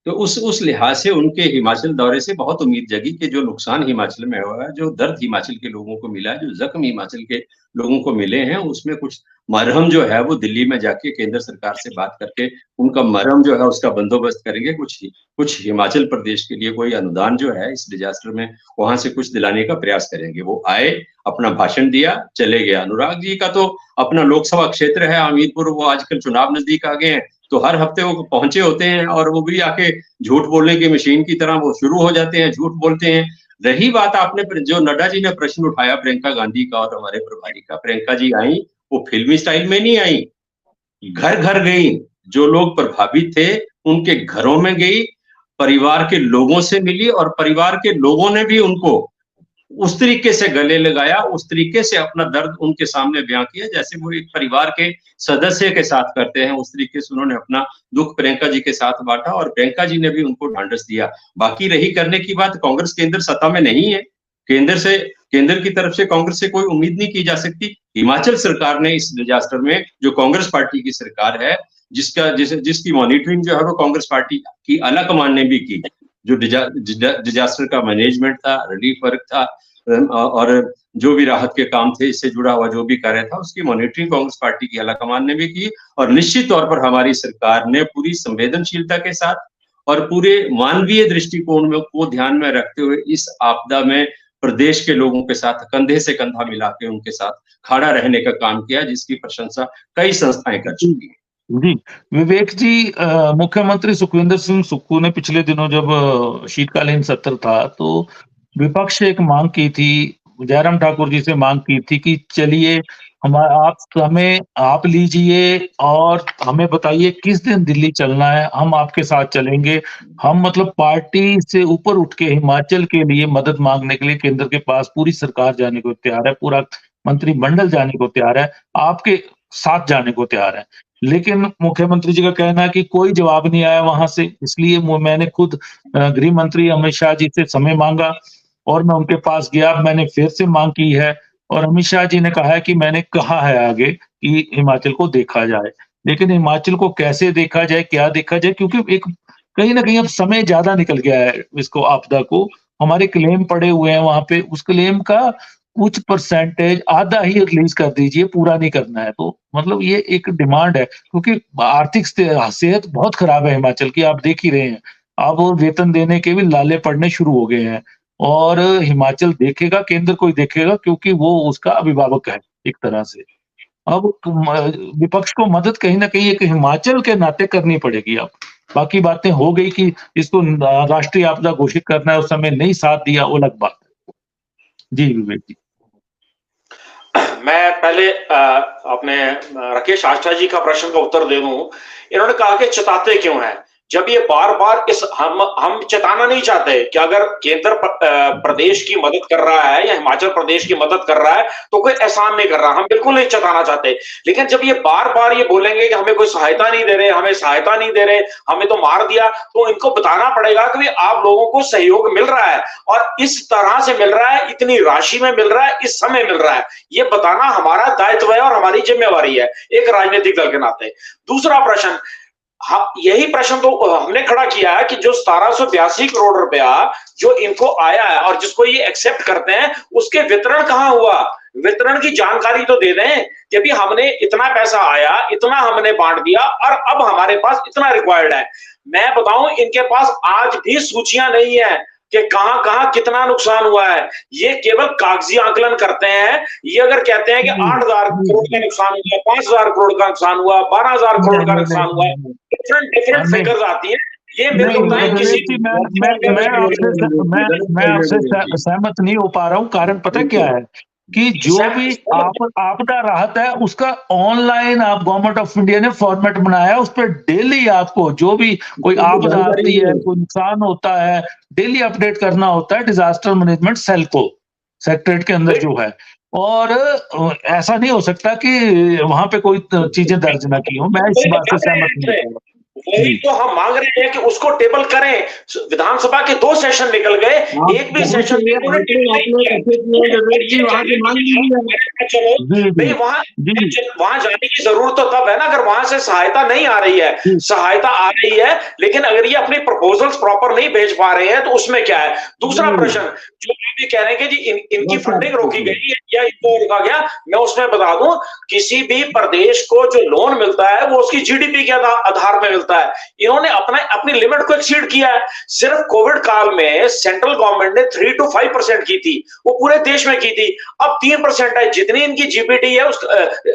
[SPEAKER 2] तो उस लिहाज से उनके हिमाचल दौरे से बहुत उम्मीद जगी कि जो नुकसान हिमाचल में हुआ है, जो दर्द हिमाचल के लोगों को मिला है, जो जख्म हिमाचल के लोगों को मिले हैं, उसमें कुछ मरहम जो है वो दिल्ली में जाके केंद्र सरकार से बात करके उनका मरहम जो है उसका बंदोबस्त करेंगे। कुछ हिमाचल प्रदेश के लिए कोई अनुदान जो है इस डिजास्टर में वहां से कुछ दिलाने का प्रयास करेंगे। वो आए, अपना भाषण दिया, चले गया। अनुराग जी का तो अपना लोकसभा क्षेत्र है हमीरपुर, वो आजकल चुनाव नजदीक आ गए हैं, तो हर हफ्ते वो पहुंचे होते हैं और वो भी आके झूठ बोलने की मशीन की तरह वो शुरू हो जाते हैं, झूठ बोलते हैं। रही बात आपने जो नड्डा जी ने प्रश्न उठाया प्रियंका गांधी का और हमारे प्रभारी का, प्रियंका जी आई, वो फिल्मी स्टाइल में नहीं आई, घर घर गई, जो लोग प्रभावित थे उनके घरों में गई, परिवार के लोगों से मिली और परिवार के लोगों ने भी उनको उस तरीके से गले लगाया, उस तरीके से अपना दर्द उनके सामने बयां किया जैसे वो एक परिवार के सदस्य के साथ करते हैं। उस तरीके से उन्होंने अपना दुख प्रियंका जी के साथ बांटा और प्रियंका जी ने भी उनको ढांढस दिया। बाकी रही करने की बात, कांग्रेस केंद्र सत्ता में नहीं है, केंद्र की तरफ से कांग्रेस से कोई उम्मीद नहीं की जा सकती। हिमाचल सरकार ने इस डिजास्टर में, जो कांग्रेस पार्टी की सरकार है, जिसकी मॉनिटरिंग जो है वो कांग्रेस पार्टी की आला कमान ने भी की, जो डिजास्टर का मैनेजमेंट था, रिलीफ वर्क था और जो भी राहत के काम थे, इससे जुड़ा हुआ जो भी कार्य था, उसकी मॉनिटरिंग कांग्रेस पार्टी की आला कमान ने भी की। और निश्चित तौर पर हमारी सरकार ने पूरी संवेदनशीलता के साथ और पूरे मानवीय दृष्टिकोण में को ध्यान में रखते हुए इस आपदा में प्रदेश के लोगों के साथ कंधे से कंधा मिला के उनके साथ खड़ा रहने का काम किया, जिसकी प्रशंसा कई संस्थाएं कर चुकी हैं।
[SPEAKER 1] जी, विवेक जी, मुख्यमंत्री सुखविंदर सिंह सुक्खू ने पिछले दिनों जब शीतकालीन सत्र था तो विपक्ष से एक मांग की थी, जयराम ठाकुर जी से मांग की थी कि चलिए आप लीजिए और हमें बताइए किस दिन दिल्ली चलना है, हम आपके साथ चलेंगे। हम मतलब पार्टी से ऊपर उठ के हिमाचल के लिए मदद मांगने के लिए केंद्र के पास पूरी सरकार जाने को तैयार है, पूरा मंत्रिमंडल जाने को तैयार है, आपके साथ जाने को तैयार है। लेकिन मुख्यमंत्री जी का कहना है कि कोई जवाब नहीं आया वहां से, इसलिए मैंने खुद गृह मंत्री अमित शाह जी से समय मांगा और मैं उनके पास गया, मैंने फिर से मांग की है और अमित शाह जी ने कहा है कि मैंने कहा है आगे कि हिमाचल को देखा जाए। लेकिन हिमाचल को कैसे देखा जाए, क्या देखा जाए, क्योंकि एक कहीं ना कहीं अब समय ज्यादा निकल गया है, इसको आपदा को, हमारे क्लेम पड़े हुए हैं वहां पे, उस क्लेम का कुछ परसेंटेज आधा ही रिलीज कर दीजिए, पूरा नहीं करना है। तो मतलब ये एक डिमांड है, क्योंकि आर्थिक सेहत बहुत खराब है हिमाचल की, आप देख ही रहे हैं। अब वेतन देने के भी लाले पड़ने शुरू हो गए हैं और हिमाचल देखेगा, केंद्र कोई देखेगा, क्योंकि वो उसका अभिभावक है एक तरह से। अब विपक्ष को मदद कहीं ना कहीं एक हिमाचल के नाते करनी पड़ेगी। अब बाकी बातें हो गई कि इसको राष्ट्रीय आपदा घोषित करना है, उस समय नहीं साथ दिया, वो अलग बात है। जी विवेक जी,
[SPEAKER 3] मैं पहले अपने राकेश आस्था जी का प्रश्न का उत्तर दे दूं। इन्होंने कहा कि चिताते क्यों हैं, जब ये बार बार हम चेताना नहीं चाहते कि अगर केंद्र प्रदेश की मदद कर रहा है या हिमाचल प्रदेश की मदद कर रहा है तो कोई एहसान नहीं कर रहा, हम बिल्कुल नहीं चेताना चाहते। लेकिन जब ये बार बार ये बोलेंगे कि हमें कोई सहायता नहीं दे रहे, हमें सहायता नहीं दे रहे, हमें तो मार दिया, तो इनको बताना पड़ेगा कि आप लोगों को सहयोग मिल रहा है और इस तरह से मिल रहा है, इतनी राशि में मिल रहा है, इस समय मिल रहा है, ये बताना हमारा दायित्व है और हमारी जिम्मेवारी है एक राजनीतिक दल के नाते। दूसरा प्रश्न, यही प्रश्न तो हमने खड़ा किया है कि जो 1782 करोड़ रुपया जो इनको आया है और जिसको ये एक्सेप्ट करते हैं, उसके वितरण कहां हुआ, वितरण की जानकारी तो दे दें कि अभी हमने इतना पैसा आया, इतना हमने बांट दिया और अब हमारे पास इतना रिक्वायर्ड है। मैं बताऊं, इनके पास आज भी सूचियां नहीं है कि कहां कहां कितना नुकसान हुआ है, ये केवल कागजी आकलन करते हैं। ये अगर कहते हैं कि 8,000 करोड़ का नुकसान हुआ, 5,000 करोड़ का नुकसान हुआ, 12,000 करोड़ का नुकसान हुआ, डिफरेंट फिगर्स आती है। ये मेरे को बताएं किसी
[SPEAKER 1] मैं आपसे सहमत नहीं हो पा रहा हूँ। कारण पता क्या है कि जो भी आपदा राहत है उसका ऑनलाइन आप गवर्नमेंट ऑफ इंडिया ने फॉर्मेट बनाया, उस पर डेली आपको जो भी कोई आपदा आती है, कोई नुकसान होता है, डेली अपडेट करना होता है डिजास्टर मैनेजमेंट सेल को, सेक्रेटरीट के अंदर जो है। और ऐसा नहीं हो सकता कि वहां पे कोई चीजें दर्ज ना की हो। मैं इस बात से सहमत नहीं हूँ।
[SPEAKER 3] वही तो हम मांग रहे हैं कि उसको टेबल करें। विधानसभा के 2 सेशन निकल गए, एक भी सेशन वहां जाने की जरूरत तो तब है ना अगर वहां से सहायता नहीं आ रही है। सहायता आ रही है लेकिन अगर ये अपने प्रपोजल्स प्रॉपर नहीं भेज पा रहे हैं तो उसमें क्या है। दूसरा प्रश्न जो आप ये कह रहे हैं कि जी इनकी फंडिंग रोकी गई या इनको रोका गया, मैं उसमें बता दूं किसी भी प्रदेश को जो लोन मिलता है वो उसकी जीडीपी के आधार में मिलता है। इन्होंने अपनी लिमिट को एक्सीड किया है। सिर्फ कोविड काल में सेंट्रल गवर्नमेंट ने 3 to 5% की थी, वो पूरे देश में की थी। अब 3% है, जितनी इनकी जीपीटी है,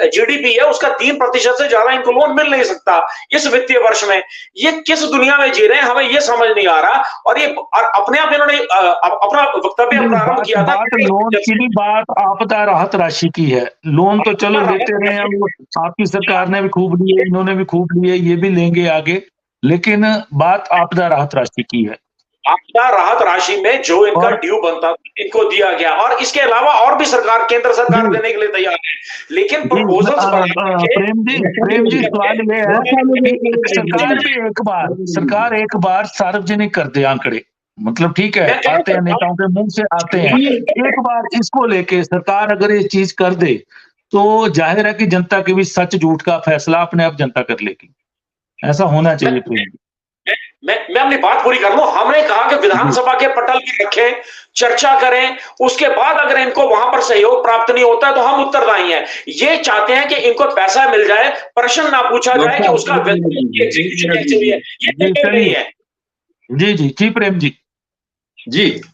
[SPEAKER 3] जीडीपी है, उसका 3% से ज्यादा इनको लोन मिल नहीं सकता इस वित्तीय वर्ष में। ये किस दुनिया में जी रहे हैं, हमें ये समझ नहीं आ रहा। और ये अपने आप इन्होंने अपना वक्तव्य प्रारंभ किया था।
[SPEAKER 1] लोन की बात आपदा राहत राशि की है। लोन तो चलो लेते रहे हैं, आपकी सरकार ने भी खूब लिए, इन्होंने भी खूब लिए, ये भी लेंगे आगे, लेकिन बात आपदा राहत राशि की है।
[SPEAKER 3] आपदा राहत राशि में जो इनका ड्यू बनता इनको दिया गया और इसके अलावा और भी सरकार, केंद्र सरकार देने के लिए तैयार है, लेकिन प्रपोजल्स
[SPEAKER 1] प्रेम जी सवाल ये है कि सरकार एक बार सार्वजनिक कर दे आंकड़े, मतलब ठीक है आते हैं नेताओं के मुंह से आते हैं, एक बार इसको लेके सरकार अगर ये चीज कर दे तो जाहिर है कि जनता के भी सच झूठ का फैसला अपने आप जनता कर लेगी। ऐसा होना चाहिए। प्रेम जी
[SPEAKER 3] मैं अपनी बात पूरी कर लूं। हमने कहा कि विधानसभा के पटल पर रखें, चर्चा करें, उसके बाद अगर इनको वहां पर सहयोग प्राप्त नहीं होता तो हम उत्तरदायी हैं। ये चाहते हैं कि इनको पैसा मिल जाए, प्रश्न ना पूछा जाए कि उसका
[SPEAKER 1] जी प्रेम
[SPEAKER 2] जी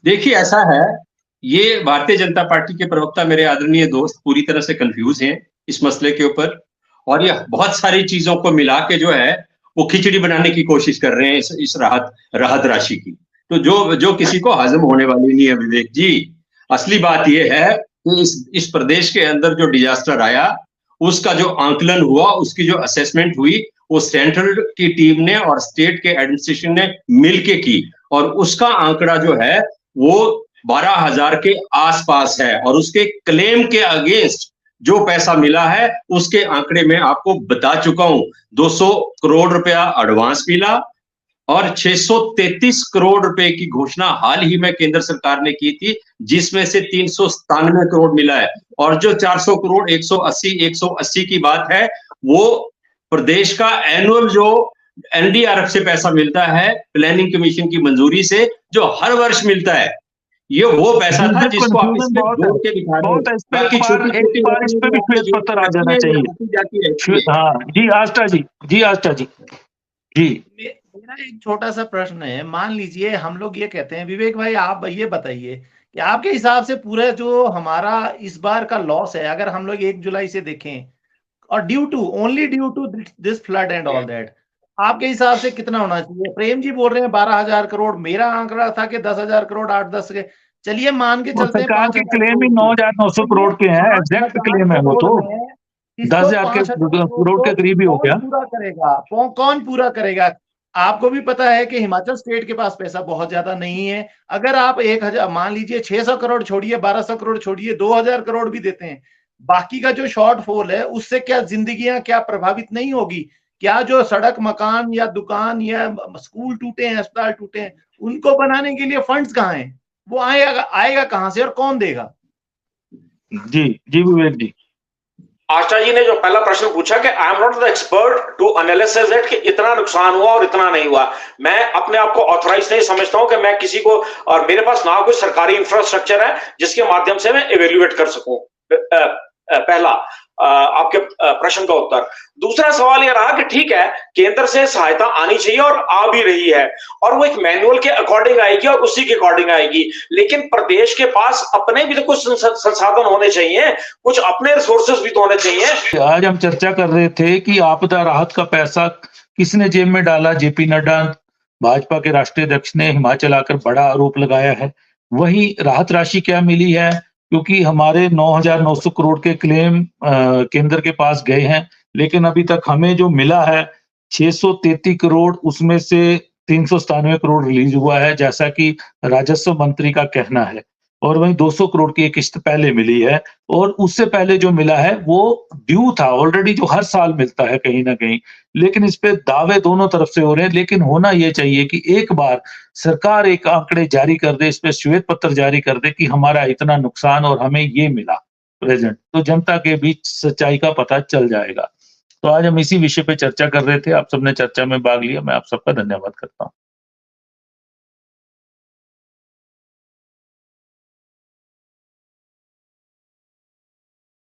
[SPEAKER 2] देखिए ऐसा है, ये भारतीय जनता पार्टी के प्रवक्ता मेरे आदरणीय दोस्त पूरी तरह से कंफ्यूज हैं इस मसले के ऊपर, और ये बहुत सारी चीजों को मिला के जो है वो खिचड़ी बनाने की कोशिश कर रहे हैं इस राहत राशि की, तो जो किसी को हजम होने वाली नहीं है। विवेक जी, असली बात यह है कि इस प्रदेश के अंदर जो डिजास्टर आया उसका जो आंकलन हुआ, उसकी जो असेसमेंट हुई, वो सेंट्रल की टीम ने और स्टेट के एडमिनिस्ट्रेशन ने मिलके की, और उसका आंकड़ा जो है वो 12,000 के आसपास है, और उसके क्लेम के अगेंस्ट जो पैसा मिला है उसके आंकड़े में आपको बता चुका हूं। 200 करोड़ रुपया एडवांस मिला और 633 करोड़ रुपए की घोषणा हाल ही में केंद्र सरकार ने की थी, जिसमें से 397 करोड़ मिला है, और जो 400 करोड़ 180 की बात है वो प्रदेश का एनुअल जो एनडीआरएफ से पैसा मिलता है, प्लानिंग कमीशन की मंजूरी से, जो हर वर्ष मिलता है। ये वो पैसा था जिसको आप इसमें जोड़ के दिखा रहे हैं। बाकी छोटी
[SPEAKER 1] पत्र आ जाना चाहिए। हाँ जी आस्था जी
[SPEAKER 4] मेरा एक छोटा सा प्रश्न है। मान लीजिए हम लोग ये कहते हैं, विवेक भाई आप ये बताइए कि आपके हिसाब से पूरा जो हमारा इस बार का लॉस है, अगर हम लोग 1 जुलाई से देखें और only due to this flood and all that, आपके हिसाब से कितना होना चाहिए? प्रेम जी बोल रहे हैं 12,000 करोड़, मेरा आंकड़ा था कि 10,000 करोड़, 8-10 के, चलिए मान के चलते हैं।
[SPEAKER 1] सरकार के क्लेम ही 9,900 करोड़ के हैं, एग्जैक्ट क्लेम है वो, तो 10,000 करोड़ के करीब ही हो गया।
[SPEAKER 4] पूरा करेगा कौन पूरा करेगा? आपको भी पता है कि हिमाचल स्टेट के पास पैसा बहुत ज्यादा नहीं है। अगर आप 1000 मान लीजिए 600 करोड़ छोड़िए, 1200 करोड़ छोड़िए, 2000 करोड़ भी देते हैं, बाकी का जो शॉर्टफॉल है उससे क्या जिंदगियां क्या प्रभावित नहीं होगी? क्या जो सड़क, मकान या दुकान या स्कूल टूटे हैं, अस्पताल टूटे हैं, उनको बनाने के लिए फंड्स कहाँ हैं? वो आएगा कहां से और कौन देगा?
[SPEAKER 1] जी जी विवेक जी।
[SPEAKER 3] आशा जी ने जो पहला प्रश्न पूछा कि I am not the expert to analysis it कि इतना नुकसान हुआ और इतना नहीं हुआ, मैं अपने आप को ऑथराइज नहीं समझता हूं कि मैं किसी को, और मेरे पास ना कोई सरकारी इंफ्रास्ट्रक्चर है जिसके माध्यम से मैं इवेल्युएट कर सकूं। पहला आपके प्रश्न का उत्तर। दूसरा सवाल यह रहा कि ठीक है, केंद्र से सहायता आनी चाहिए और आ भी रही है, और वो एक मैनुअल के अकॉर्डिंग आएगी और उसी के अकॉर्डिंग आएगी, लेकिन प्रदेश के पास अपने भी तो कुछ संसाधन होने चाहिए, कुछ अपने रिसोर्सेज भी तो होने चाहिए।
[SPEAKER 1] आज हम चर्चा कर रहे थे कि आपदा राहत का पैसा किसने जेब में डाला। जेपी नड्डा, भाजपा के राष्ट्रीय अध्यक्ष, ने हिमाचल आकर बड़ा आरोप लगाया है। वही राहत राशि क्या मिली है, क्योंकि हमारे 9,900 करोड़ के क्लेम केंद्र के पास गए हैं, लेकिन अभी तक हमें जो मिला है 633 करोड़, उसमें से 397 करोड़ रिलीज हुआ है, जैसा कि राजस्व मंत्री का कहना है। और वहीं 200 करोड़ की एक किस्त पहले मिली है, और उससे पहले जो मिला है वो ड्यू था ऑलरेडी, जो हर साल मिलता है कहीं ना कहीं। लेकिन इस पे दावे दोनों तरफ से हो रहे हैं, लेकिन होना ये चाहिए कि एक बार सरकार एक आंकड़े जारी कर दे, इस पे श्वेत पत्र जारी कर दे कि हमारा इतना नुकसान और हमें ये मिला प्रेजेंट, तो जनता के बीच सच्चाई का पता चल जाएगा। तो आज हम इसी विषय पे चर्चा कर रहे थे, आप सबने चर्चा में भाग लिया, मैं आप सबका धन्यवाद करता हूँ।